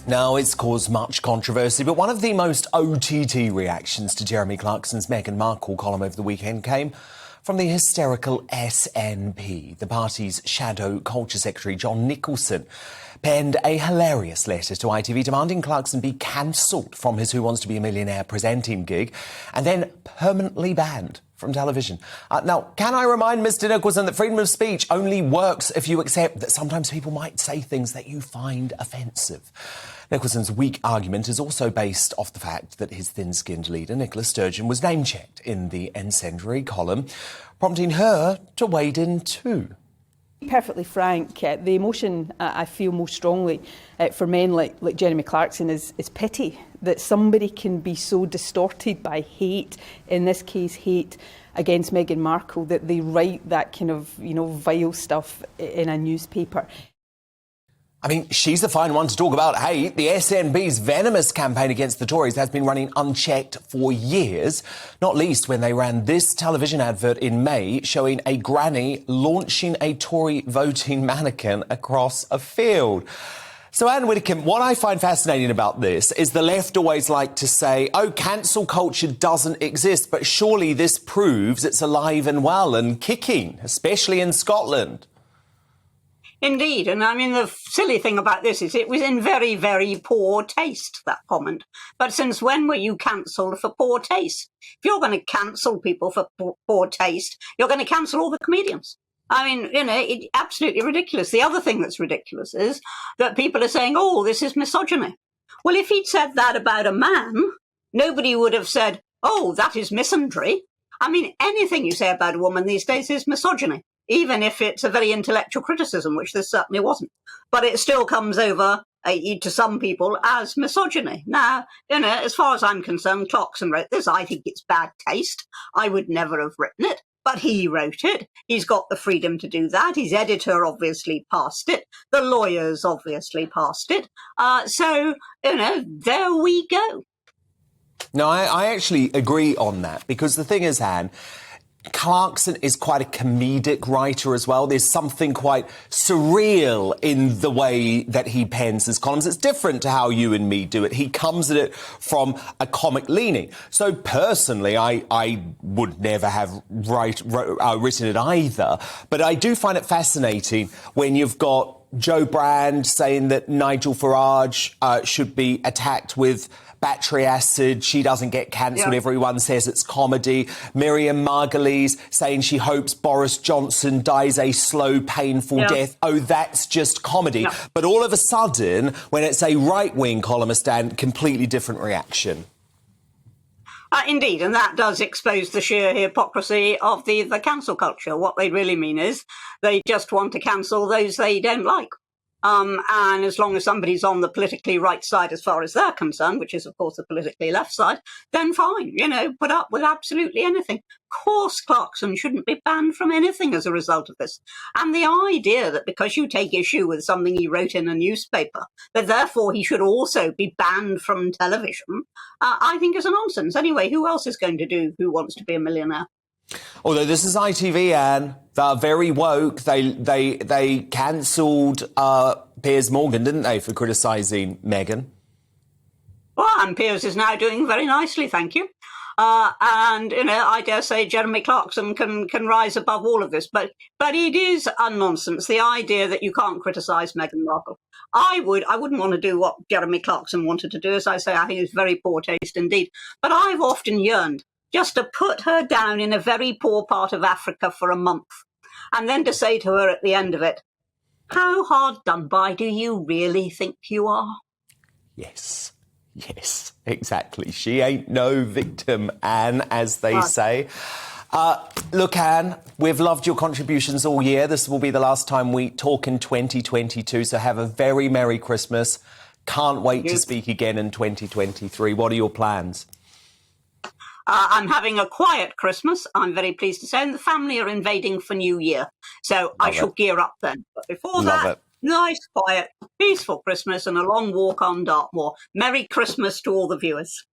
Now, it's caused much controversy, but one of the most OTT reactions to Jeremy Clarkson's Meghan Markle column over the weekend came from the hysterical SNP. The party's shadow culture secretary, John Nicholson, penned a hilarious letter to ITV demanding Clarkson be cancelled from his Who Wants to Be a Millionaire presenting gig and then permanently banned from television. Now, can I remind Mr Nicholson that freedom of speech only works if you accept that sometimes people might say things that you find offensive? Nicholson's weak argument is also based off the fact that his thin-skinned leader, Nicola Sturgeon, was name-checked in the incendiary column, prompting her to wade in too. Perfectly frank, the emotion I feel most strongly for men like Jeremy Clarkson is pity, that somebody can be so distorted by hate, in this case hate against Meghan Markle, that they write that kind of, vile stuff in a newspaper. I mean, she's the fine one to talk about hate. The SNP's venomous campaign against the Tories has been running unchecked for years, not least when they ran this television advert in May showing a granny launching a Tory voting mannequin across a field. So, Ann Widdecombe, what I find fascinating about this is the left always like to say, oh, cancel culture doesn't exist, but surely this proves it's alive and well and kicking, especially in Scotland. Indeed, and I mean, the silly thing about this is it was in very, very poor taste, that comment. But since when were you cancelled for poor taste? If you're going to cancel people for poor taste, you're going to cancel all the comedians. I mean, it's absolutely ridiculous. The other thing that's ridiculous is that people are saying, oh, this is misogyny. Well, if he'd said that about a man, nobody would have said, oh, that is misandry. I mean, anything you say about a woman these days is misogyny, even if it's a very intellectual criticism, which this certainly wasn't. But it still comes over to some people as misogyny. Now, as far as I'm concerned, Clarkson wrote this. I think it's bad taste. I would never have written it, but he wrote it. He's got the freedom to do that. His editor obviously passed it. The lawyers obviously passed it. So, there we go. No, I actually agree on that, because the thing is, Anne, Clarkson is quite a comedic writer as well. There's something quite surreal in the way that he pens his columns. It's different to how you and me do it. He comes at it from a comic leaning. So personally, I would never have written it either. But I do find it fascinating when you've got Joe Brand saying that Nigel Farage should be attacked with battery acid. She doesn't get cancelled. Yeah. Everyone says it's comedy. Miriam Margolyes saying she hopes Boris Johnson dies a slow, painful death. Oh, that's just comedy. Yeah. But all of a sudden, when it's a right-wing columnist, and completely different reaction. Indeed, and that does expose the sheer hypocrisy of the cancel culture. What they really mean is they just want to cancel those they don't like. And as long as somebody's on the politically right side as far as they're concerned, which is, of course, the politically left side, then fine, put up with absolutely anything. Of course, Clarkson shouldn't be banned from anything as a result of this. And the idea that because you take issue with something he wrote in a newspaper, that therefore he should also be banned from television, I think is a nonsense. Anyway, who else is going to do Who Wants to Be a Millionaire? Although this is ITV, Anne, they're very woke. They cancelled Piers Morgan, didn't they, for criticising Meghan? Well, and Piers is now doing very nicely, thank you. And I dare say Jeremy Clarkson can rise above all of this. But it is a nonsense, the idea that you can't criticise Meghan Markle. I wouldn't want to do what Jeremy Clarkson wanted to do. As I say, I think it's very poor taste indeed. But I've often yearned just to put her down in a very poor part of Africa for a month, and then to say to her at the end of it, how hard done by do you really think you are? Yes, exactly. She ain't no victim, Anne, as they say. Look, Anne, we've loved your contributions all year. This will be the last time we talk in 2022, so have a very Merry Christmas. Can't wait to speak again in 2023. What are your plans? I'm having a quiet Christmas, I'm very pleased to say, and the family are invading for New Year. So I shall gear up then. But before that, nice, quiet, peaceful Christmas and a long walk on Dartmoor. Merry Christmas to all the viewers.